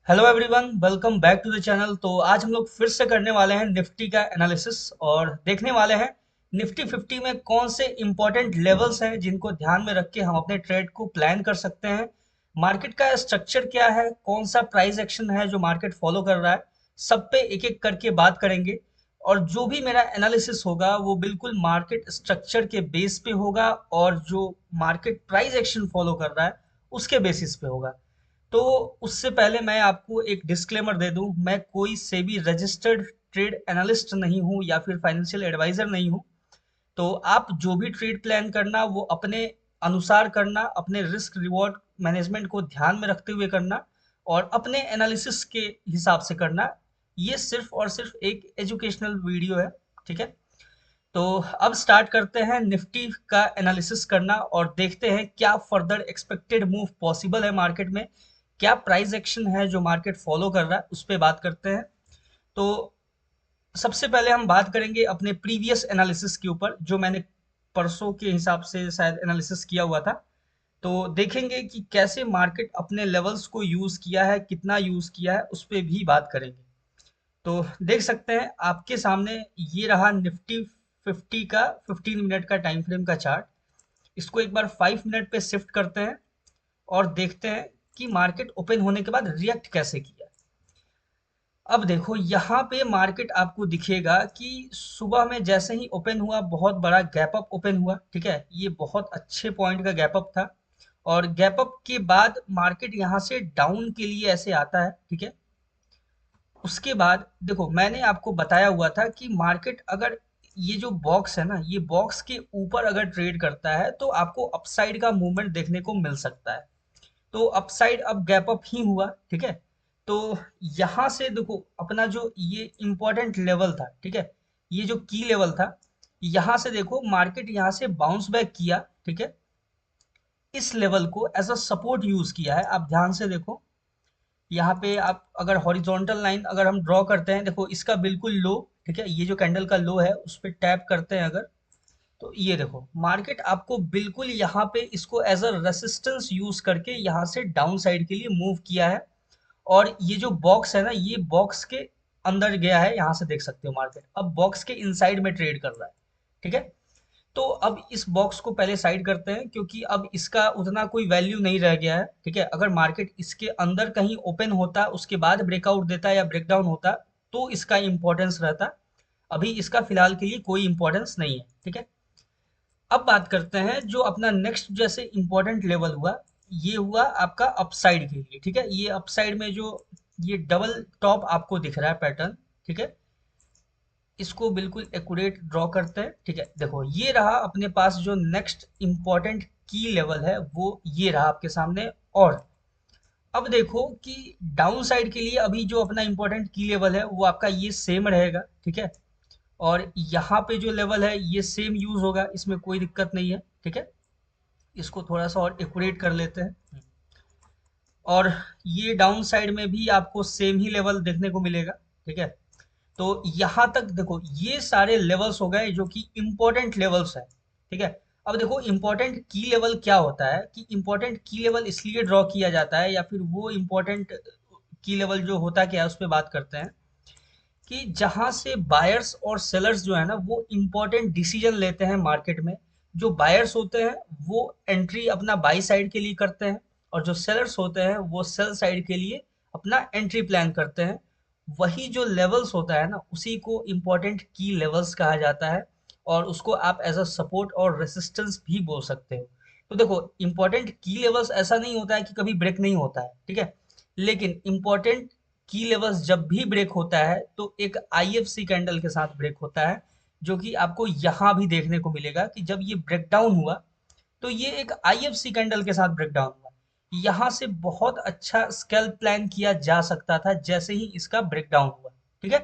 Hello everyone, welcome back to the channel. तो आज हम लोग फिर से करने वाले हैं निफ्टी का एनालिसिस और देखने वाले हैं निफ्टी 50 में कौन से इंपॉर्टेंट लेवल्स हैं जिनको ध्यान में रख के हम अपने ट्रेड को प्लान कर सकते हैं। मार्केट का स्ट्रक्चर क्या है, कौन सा प्राइस एक्शन है जो मार्केट फॉलो कर रहा है, सब पे एक एक करके बात करेंगे। और जो भी मेरा एनालिसिस होगा वो बिल्कुल मार्केट स्ट्रक्चर के बेस पे होगा और जो मार्केट प्राइस एक्शन फॉलो कर रहा है उसके बेसिस पे होगा। तो उससे पहले मैं आपको एक डिस्क्लेमर दे दूं, मैं कोई सेबी रजिस्टर्ड ट्रेड एनालिस्ट नहीं हूं या फिर फाइनेंशियल एडवाइजर नहीं हूं। तो आप जो भी ट्रेड प्लान करना वो अपने अनुसार करना, अपने रिस्क रिवॉर्ड मैनेजमेंट को ध्यान में रखते हुए करना और अपने एनालिसिस के हिसाब से करना। ये सिर्फ और सिर्फ एक एजुकेशनल वीडियो है, ठीक है। तो अब स्टार्ट करते हैं निफ्टी का एनालिसिस करना और देखते हैं क्या फर्दर एक्सपेक्टेड मूव पॉसिबल है मार्केट में, क्या प्राइस एक्शन है जो मार्केट फॉलो कर रहा है, उस पर बात करते हैं। तो सबसे पहले हम बात करेंगे अपने प्रीवियस एनालिसिस के ऊपर, जो मैंने परसों के हिसाब से शायद एनालिसिस किया हुआ था। तो देखेंगे कि कैसे मार्केट अपने लेवल्स को यूज किया है, कितना यूज किया है, उस पर भी बात करेंगे। तो देख सकते हैं आपके सामने ये रहा निफ्टी 50 का 15 मिनट का टाइम फ्रेम का चार्ट। इसको एक बार 5 मिनट पे शिफ्ट करते हैं और देखते हैं कि मार्केट ओपन होने के बाद रिएक्ट कैसे किया। अब देखो यहाँ पे मार्केट आपको दिखेगा कि सुबह में जैसे ही ओपन हुआ बहुत बड़ा गैप अप ओपन हुआ, ठीक है। ये बहुत अच्छे पॉइंट का गैप अप था और गैप अप के बाद मार्केट यहाँ से डाउन के लिए ऐसे आता है, ठीक है। उसके बाद देखो मैंने आपको बताया हुआ था कि मार्केट अगर ये जो बॉक्स है ना, ये बॉक्स के ऊपर अगर ट्रेड करता है तो आपको अपसाइड का मूवमेंट देखने को मिल सकता है। तो अपसाइड अब गैप अप ही हुआ, ठीक है। तो यहाँ से देखो अपना जो ये इंपॉर्टेंट लेवल था, ठीक है, ये जो की लेवल था, यहाँ से देखो मार्केट यहाँ से बाउंस बैक किया, ठीक है। इस लेवल को एज अ सपोर्ट यूज किया है। आप ध्यान से देखो, यहाँ पे आप अगर हॉरिजॉन्टल लाइन अगर हम ड्रॉ करते हैं, देखो इसका बिल्कुल लो, ठीक है, ये जो कैंडल का लो है उस पर टैप करते हैं अगर, तो ये देखो मार्केट आपको बिल्कुल यहाँ पे इसको एज अ रेसिस्टेंस यूज करके यहाँ से डाउन साइड के लिए मूव किया है। और ये जो बॉक्स है ना, ये बॉक्स के अंदर गया है, यहाँ से देख सकते हो मार्केट अब बॉक्स के इनसाइड में ट्रेड कर रहा है, ठीक है। तो अब इस बॉक्स को पहले साइड करते हैं क्योंकि अब इसका उतना कोई वैल्यू नहीं रह गया है, ठीक है। अगर मार्केट इसके अंदर कहीं ओपन होता उसके बाद ब्रेकआउट देता या ब्रेकडाउन होता तो इसका इंपॉर्टेंस रहता। अभी इसका फिलहाल के लिए कोई इंपॉर्टेंस नहीं है, ठीक है। अब बात करते हैं जो अपना नेक्स्ट जैसे इंपॉर्टेंट लेवल हुआ, ये हुआ आपका अपसाइड के लिए, ठीक है। ये अपसाइड में जो ये डबल टॉप आपको दिख रहा है पैटर्न, ठीक है, इसको बिल्कुल एक्यूरेट ड्रॉ करते हैं, ठीक है। देखो ये रहा अपने पास जो नेक्स्ट इंपॉर्टेंट की लेवल है, वो ये रहा आपके सामने। और अब देखो कि डाउन साइड के लिए अभी जो अपना इंपॉर्टेंट की लेवल है वो आपका ये सेम रहेगा, ठीक है। और यहाँ पे जो लेवल है ये सेम यूज होगा, इसमें कोई दिक्कत नहीं है, ठीक है। इसको थोड़ा सा और एक्यूरेट कर लेते हैं। और ये डाउन साइड में भी आपको सेम ही लेवल देखने को मिलेगा, ठीक है। तो यहाँ तक देखो ये सारे लेवल्स हो गए जो कि इंपॉर्टेंट लेवल्स है, ठीक है। अब देखो इंपॉर्टेंट की लेवल क्या होता है, कि इंपॉर्टेंट की लेवल इसलिए ड्रॉ किया जाता है या फिर वो इंपॉर्टेंट की लेवल जो होता क्या है उस पर बात करते हैं। कि जहां से बायर्स और सेलर्स जो है ना वो इंपॉर्टेंट डिसीजन लेते हैं मार्केट में। जो बायर्स होते हैं वो एंट्री अपना बाई साइड के लिए करते हैं और जो सेलर्स होते हैं वो सेल साइड के लिए अपना एंट्री प्लान करते हैं। वही जो लेवल्स होता है ना उसी को इम्पोर्टेंट की लेवल्स कहा जाता है और उसको आप एज अ सपोर्ट और रेसिस्टेंस भी बोल सकते हो। तो देखो इम्पोर्टेंट की लेवल्स ऐसा नहीं होता है कि कभी ब्रेक नहीं होता है, ठीक है। लेकिन इम्पोर्टेंट की लेवल्स जब भी ब्रेक होता है तो एक आईएफसी कैंडल के साथ ब्रेक होता है, जो कि आपको यहाँ भी देखने को मिलेगा कि जब ये ब्रेकडाउन हुआ तो ये एक आईएफसी कैंडल के साथ ब्रेकडाउन हुआ। यहाँ से बहुत अच्छा स्कैल्प प्लान किया जा सकता था जैसे ही इसका ब्रेकडाउन हुआ, ठीक है।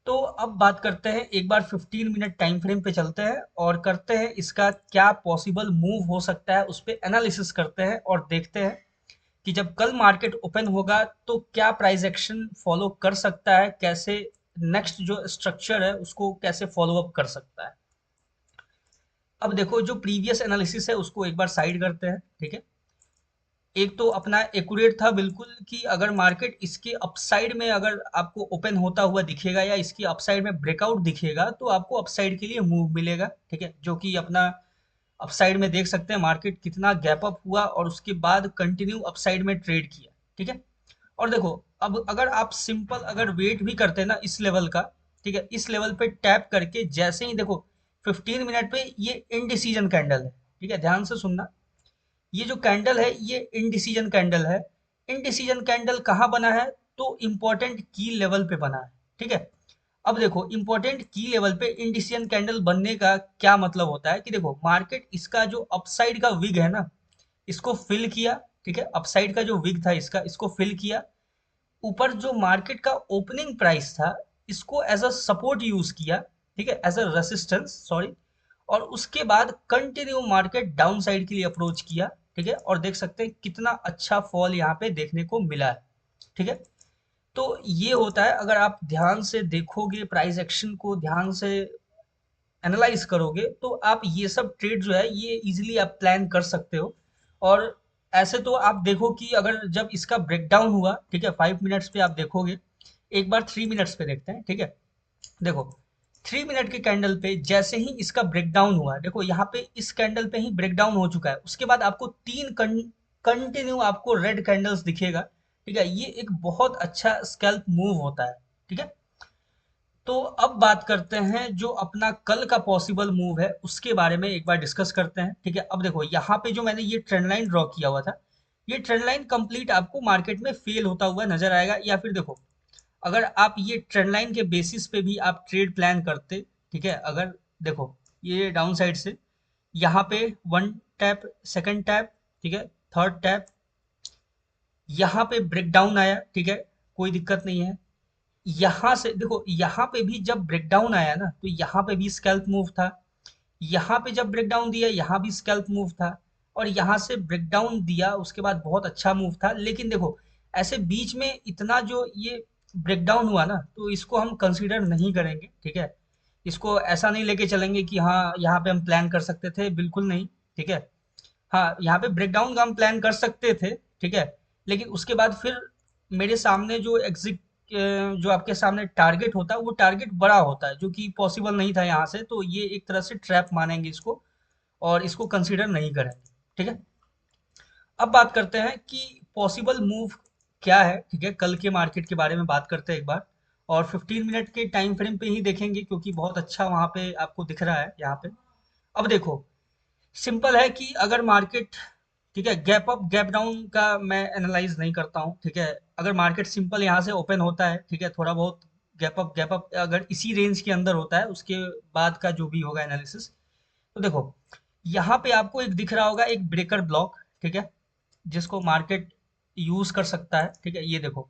तो अब बात करते हैं एक बार 15 मिनट टाइम फ्रेम पे चलते हैं और करते हैं इसका क्या पॉसिबल मूव हो सकता है उस पर एनालिसिस करते हैं और देखते हैं कि जब कल मार्केट ओपन होगा तो क्या प्राइस एक्शन फॉलो कर सकता है, कैसे नेक्स्ट जो स्ट्रक्चर है उसको कैसे फॉलो अप कर सकता है। अब देखो जो प्रीवियस एनालिसिस है उसको एक बार साइड करते हैं, ठीक है। एक तो अपना एक्यूरेट था बिल्कुल कि अगर मार्केट इसके अपसाइड में अगर आपको ओपन होता हुआ दिखेगा या इसकी अपसाइड में ब्रेकआउट दिखेगा तो आपको अपसाइड के लिए मूव मिलेगा, ठीक है, जो कि अपना अपसाइड में देख सकते हैं मार्केट कितना गैप अप हुआ और उसके बाद कंटिन्यू अपसाइड में ट्रेड किया, ठीक है। और देखो, अब अगर आप सिंपल अगर वेट भी करते हैं ना इस लेवल का, ठीक है, इस लेवल पे टैप करके जैसे ही देखो 15 मिनट पे ये इनडिसीजन कैंडल है, ठीक है, ध्यान से सुनना। ये जो कैंडल है ये इनडिसीजन कैंडल है। इनडिसीजन कैंडल कहाँ बना है? तो इंपॉर्टेंट की लेवल पे बना है, ठीक है। अब देखो इंपॉर्टेंट की लेवल पे इनडिसीजन कैंडल बनने का क्या मतलब होता है कि देखो मार्केट इसका जो अपसाइड का विग है ना, इसको फिल किया, ठीक है, अपसाइड का जो विग था इसका, इसको फिल किया। ऊपर जो मार्केट का ओपनिंग प्राइस था इसको एज अ सपोर्ट यूज किया, ठीक है, एज अ रेसिस्टेंस, सॉरी। और उसके बाद कंटिन्यू मार्केट डाउन साइड के लिए अप्रोच किया, ठीक है, और देख सकते हैं कितना अच्छा फॉल यहाँ पे देखने को मिला है, ठीक है। तो ये होता है, अगर आप ध्यान से देखोगे प्राइस एक्शन को ध्यान से एनालाइज करोगे तो आप ये सब ट्रेड जो है ये इजीली आप प्लान कर सकते हो। और ऐसे तो आप देखो कि अगर जब इसका ब्रेकडाउन हुआ, ठीक है, 5 मिनट्स पे आप देखोगे, एक बार 3 मिनट्स पे देखते हैं, ठीक है। देखो 3 मिनट के कैंडल पे जैसे ही इसका ब्रेकडाउन हुआ, देखो यहाँ पे इस कैंडल पे ही ब्रेकडाउन हो चुका है, उसके बाद आपको तीन कंटिन्यू आपको रेड कैंडल्स दिखेगा, ठीक है। ये एक बहुत अच्छा स्कैल्प मूव होता है, ठीक है। तो अब बात करते हैं जो अपना कल का पॉसिबल मूव है उसके बारे में एक बार डिस्कस करते हैं, ठीक है। अब देखो यहाँ पे जो मैंने ये ट्रेंड लाइन ड्रॉ किया हुआ था, ये ट्रेंड लाइन कंप्लीट आपको मार्केट में फेल होता हुआ नजर आएगा, या फिर देखो अगर आप ये ट्रेंड लाइन के बेसिस पे भी आप ट्रेड प्लान करते, ठीक है, अगर देखो ये डाउन साइड से यहाँ पे वन टैप, सेकंड टैप, ठीक है, थर्ड टैप, यहाँ पे ब्रेक डाउन आया, ठीक है, कोई दिक्कत नहीं है। यहाँ से देखो यहाँ पे भी जब ब्रेकडाउन आया ना तो यहाँ पे भी स्कैल्प मूव था, यहाँ पे जब ब्रेकडाउन दिया यहाँ भी स्कैल्प मूव था, और यहाँ से ब्रेकडाउन दिया उसके बाद बहुत अच्छा मूव था। लेकिन देखो ऐसे बीच में इतना जो ये ब्रेकडाउन हुआ ना तो इसको हम कंसीडर नहीं करेंगे, ठीक है। इसको ऐसा नहीं लेके चलेंगे कि हाँ यहाँ पे हम प्लान कर सकते थे, बिल्कुल नहीं, ठीक है। हाँ, यहाँ पे ब्रेकडाउन का हम प्लान कर सकते थे, ठीक है, लेकिन उसके बाद फिर मेरे सामने जो जो आपके सामने टारगेट होता है वो टारगेट बड़ा होता है जो कि पॉसिबल नहीं था यहाँ से, तो ये एक तरह से ट्रैप मानेंगे इसको और इसको कंसीडर नहीं करेंगे, ठीक है। अब बात करते हैं कि पॉसिबल मूव क्या है, ठीक है, कल के मार्केट के बारे में बात करते हैं एक बार। और 15 मिनट के टाइम फ्रेम पे ही देखेंगे क्योंकि बहुत अच्छा वहां पे आपको दिख रहा है यहाँ पे। अब देखो सिंपल है कि अगर मार्केट, ठीक है, गैप अप गैप डाउन का मैं एनालाइज नहीं करता हूँ, ठीक है। अगर मार्केट सिंपल यहाँ से ओपन होता है, ठीक है, थोड़ा बहुत गैप अप अगर इसी रेंज के अंदर होता है उसके बाद का जो भी होगा एनालिसिस, तो देखो यहाँ पे आपको एक दिख रहा होगा एक ब्रेकर ब्लॉक, ठीक है, जिसको मार्केट यूज कर सकता है, ठीक है। ये देखो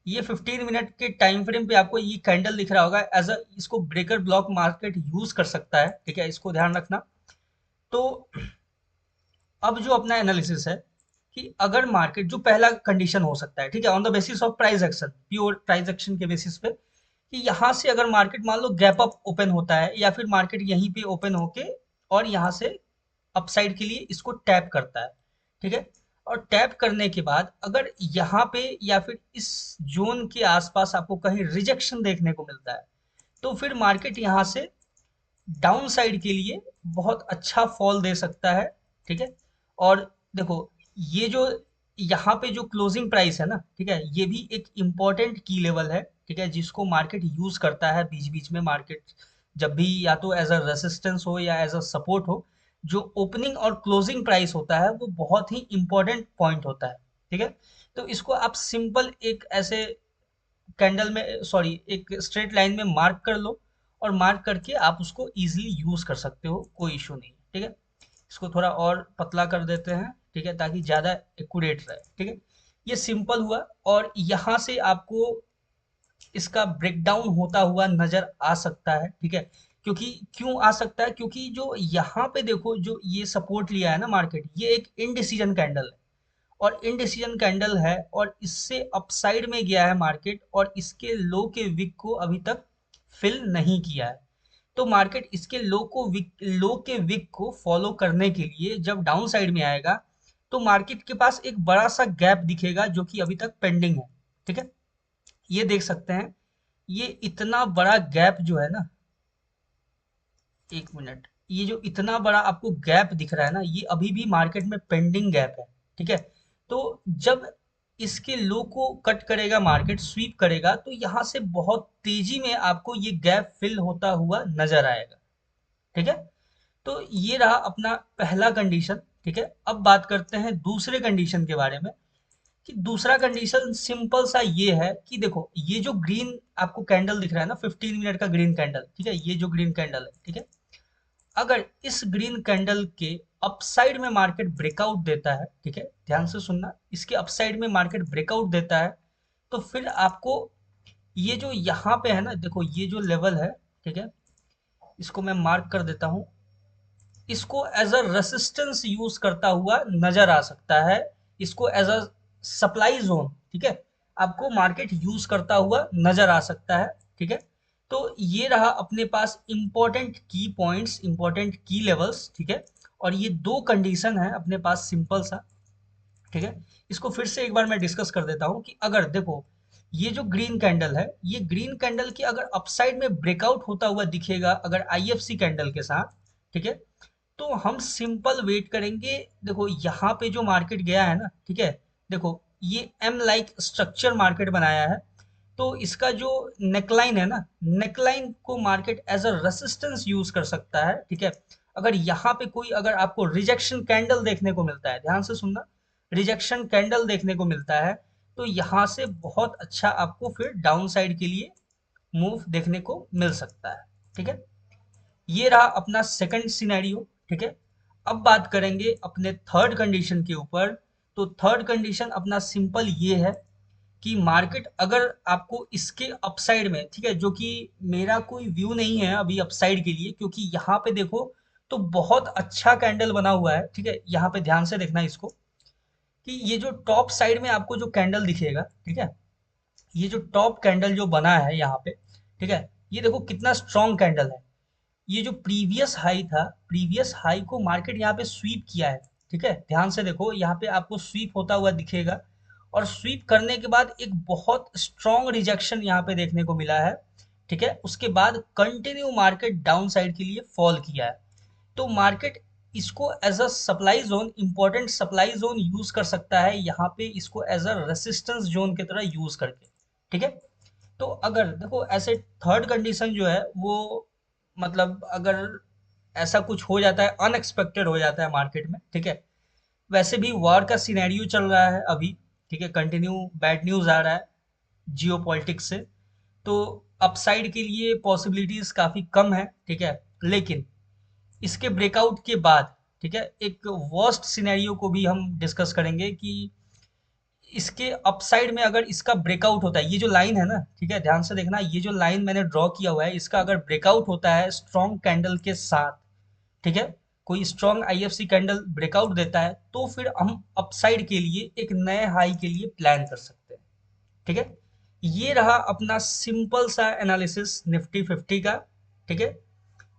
ये 15 मिनट के टाइम फ्रेम पे आपको ये कैंडल दिख रहा होगा एज अ, इसको ब्रेकर ब्लॉक मार्केट यूज कर सकता है, ठीक है, इसको ध्यान रखना। तो अब जो अपना एनालिसिस है कि अगर मार्केट जो पहला कंडीशन हो सकता है, ठीक है, on the basis of price action, pure price action के बेसिस पे, कि यहाँ से अगर मार्केट मान लो गैप अप ओपन होता है या फिर मार्केट यहीं पे ओपन होके और यहाँ से अपसाइड के लिए इसको टैप करता है, ठीक है। और टैप करने के बाद अगर यहाँ पे या फिर इस जोन के आसपास आपको कहीं रिजेक्शन देखने को मिलता है तो फिर मार्केट यहाँ से डाउन साइड के लिए बहुत अच्छा फॉल दे सकता है, ठीक है। और देखो ये जो यहाँ पे जो क्लोजिंग प्राइस है ना, ठीक है, ये भी एक इम्पोर्टेंट की लेवल है, ठीक है, जिसको मार्केट यूज करता है बीच बीच में। मार्केट जब भी या तो एज अ रेसिस्टेंस हो या एज अ सपोर्ट हो, जो ओपनिंग और क्लोजिंग प्राइस होता है वो बहुत ही इंपॉर्टेंट पॉइंट होता है, ठीक है। तो इसको आप सिंपल एक ऐसे कैंडल में, सॉरी, एक स्ट्रेट लाइन में मार्क कर लो और मार्क करके आप उसको इजीली यूज कर सकते हो, कोई इशू नहीं, ठीक है। इसको थोड़ा और पतला कर देते हैं, ठीक है, ताकि ज्यादा एक्यूरेट रहे, ठीक है। ये सिंपल हुआ और यहाँ से आपको इसका ब्रेकडाउन होता हुआ नजर आ सकता है, ठीक है। क्योंकि क्यों आ सकता है? क्योंकि जो यहाँ पे देखो जो ये सपोर्ट लिया है ना मार्केट, ये एक इनडिसीजन कैंडल है और इनडिसीजन कैंडल है और इससे अपसाइड में गया है मार्केट और इसके लो के विक को अभी तक फिल नहीं किया है। तो मार्केट इसके लो के विक को फॉलो करने के लिए जब डाउन साइड में आएगा तो मार्केट के पास एक बड़ा सा गैप दिखेगा जो कि अभी तक पेंडिंग है। ठीक है, ये देख सकते हैं, ये इतना बड़ा गैप जो है ना, एक मिनट, ये जो इतना बड़ा आपको गैप दिख रहा है ना, ये अभी भी मार्केट में पेंडिंग गैप है। ठीक है, तो जब इसके लो को कट करेगा, मार्केट स्वीप करेगा, तो यहाँ से बहुत तेजी में आपको ये गैप फिल होता हुआ नजर आएगा। ठीक है, तो ये रहा अपना पहला कंडीशन। ठीक है, अब बात करते हैं दूसरे कंडीशन के बारे में, कि दूसरा कंडीशन सिंपल सा ये है कि देखो, ये जो ग्रीन आपको कैंडल दिख रहा है ना, 15 मिनट का ग्रीन कैंडल, ठीक है, ये जो ग्रीन कैंडल है, ठीक है, अगर इस ग्रीन कैंडल के अपसाइड में मार्केट ब्रेकआउट देता है, ठीक है, ध्यान से सुनना, इसके अपसाइड में मार्केट ब्रेकआउट देता है, तो फिर आपको ये जो यहाँ पे है ना, देखो ये जो लेवल है, ठीक है, इसको मैं मार्क कर देता हूँ, इसको एज अ रेसिस्टेंस यूज करता हुआ नजर आ सकता है, इसको एज अ सप्लाई जोन, ठीक है, आपको मार्केट यूज करता हुआ नजर आ सकता है। ठीक है, तो ये रहा अपने पास इंपॉर्टेंट की पॉइंट्स, इंपॉर्टेंट की लेवल्स। ठीक है, और ये दो कंडीशन है अपने पास सिंपल सा। ठीक है, इसको फिर से एक बार मैं डिस्कस कर देता हूँ कि अगर देखो, ये जो ग्रीन कैंडल है, ये ग्रीन कैंडल की अगर अपसाइड में ब्रेकआउट होता हुआ दिखेगा अगर आईएफसी कैंडल के साथ, ठीक है, तो हम सिंपल वेट करेंगे। देखो यहाँ पे जो मार्केट गया है ना, ठीक है, देखो ये एम लाइक स्ट्रक्चर मार्केट बनाया है, तो इसका जो नेकलाइन है ना, नेकलाइन को market as a resistance use कर सकता है। ठीक है, अगर यहाँ पे कोई अगर आपको रिजेक्शन कैंडल देखने को मिलता है, ध्यान से सुनना, रिजेक्शन कैंडल देखने को मिलता है, तो यहाँ से बहुत अच्छा आपको फिर डाउन साइड के लिए मूव देखने को मिल सकता है। ठीक है, ये रहा अपना सेकंड सिनेरियो। ठीक है, अब बात करेंगे अपने थर्ड कंडीशन के ऊपर। तो थर्ड कंडीशन अपना सिंपल ये है कि मार्केट अगर आपको इसके अपसाइड में, ठीक है, जो कि मेरा कोई व्यू नहीं है अभी अपसाइड के लिए, क्योंकि यहाँ पे देखो तो बहुत अच्छा कैंडल बना हुआ है। ठीक है, यहाँ पे ध्यान से देखना इसको, कि ये जो टॉप साइड में आपको जो कैंडल दिखेगा, ठीक है, ये जो टॉप कैंडल जो बना है यहाँ पे, ठीक है, ये देखो कितना स्ट्रॉन्ग कैंडल है। ये जो प्रीवियस हाई था, प्रीवियस हाई को मार्केट यहाँ पे स्वीप किया है। ठीक है, ध्यान से देखो, यहाँ पे आपको स्वीप होता हुआ दिखेगा, और स्वीप करने के बाद एक बहुत स्ट्रॉन्ग रिजेक्शन यहाँ पे देखने को मिला है। ठीक है, उसके बाद कंटिन्यू मार्केट डाउन साइड के लिए फॉल किया है, तो मार्केट इसको as a supply zone, important supply zone use कर सकता है यहाँ पे, इसको एज अ रेसिस्टेंस जोन की तरह यूज करके। ठीक है, तो अगर देखो ऐसे थर्ड कंडीशन जो है वो, मतलब अगर ऐसा कुछ हो जाता है, अनएक्सपेक्टेड हो जाता है मार्केट में, ठीक है, वैसे भी वॉर का सिनेरियो चल रहा है अभी, ठीक है, कंटिन्यू बैड न्यूज आ रहा है जियो पॉलिटिक्स से, तो अपसाइड के लिए पॉसिबिलिटीज काफी कम है। ठीक है, लेकिन इसके ब्रेकआउट के बाद, ठीक है, एक वर्स्ट सिनेरियो को भी हम डिस्कस करेंगे कि इसके अपसाइड में अगर इसका ब्रेकआउट होता है, ये जो लाइन है ना, ठीक है, ध्यान से देखना, ये जो लाइन मैंने ड्रॉ किया हुआ है, इसका अगर ब्रेकआउट होता है स्ट्रॉन्ग कैंडल के साथ, ठीक है, कोई स्ट्रॉन्ग आईएफसी कैंडल ब्रेकआउट देता है, तो फिर हम अपसाइड के लिए एक नए हाई के लिए प्लान कर सकते हैं। ठीक है, ये रहा अपना सिंपल सा एनालिसिस निफ्टी 50 का। ठीक है,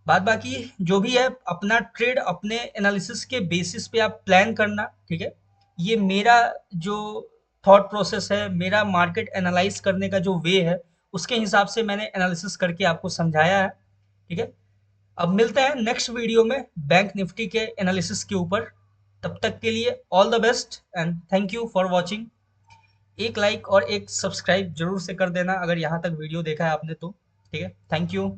बाद बाकी जो भी है अपना ट्रेड अपने एनालिसिस के बेसिस पे आप प्लान करना। ठीक है, ये मेरा जो थॉट प्रोसेस है, मेरा मार्केट एनालाइज करने का जो वे है, उसके हिसाब से मैंने एनालिसिस करके आपको समझाया है। ठीक है, अब मिलते हैं नेक्स्ट वीडियो में बैंक निफ्टी के एनालिसिस के ऊपर। तब तक के लिए all the best and thank you for watching. एक लाइक और एक सब्सक्राइब जरूर से कर देना अगर यहाँ तक वीडियो देखा है आपने तो। ठीक है, थैंक यू।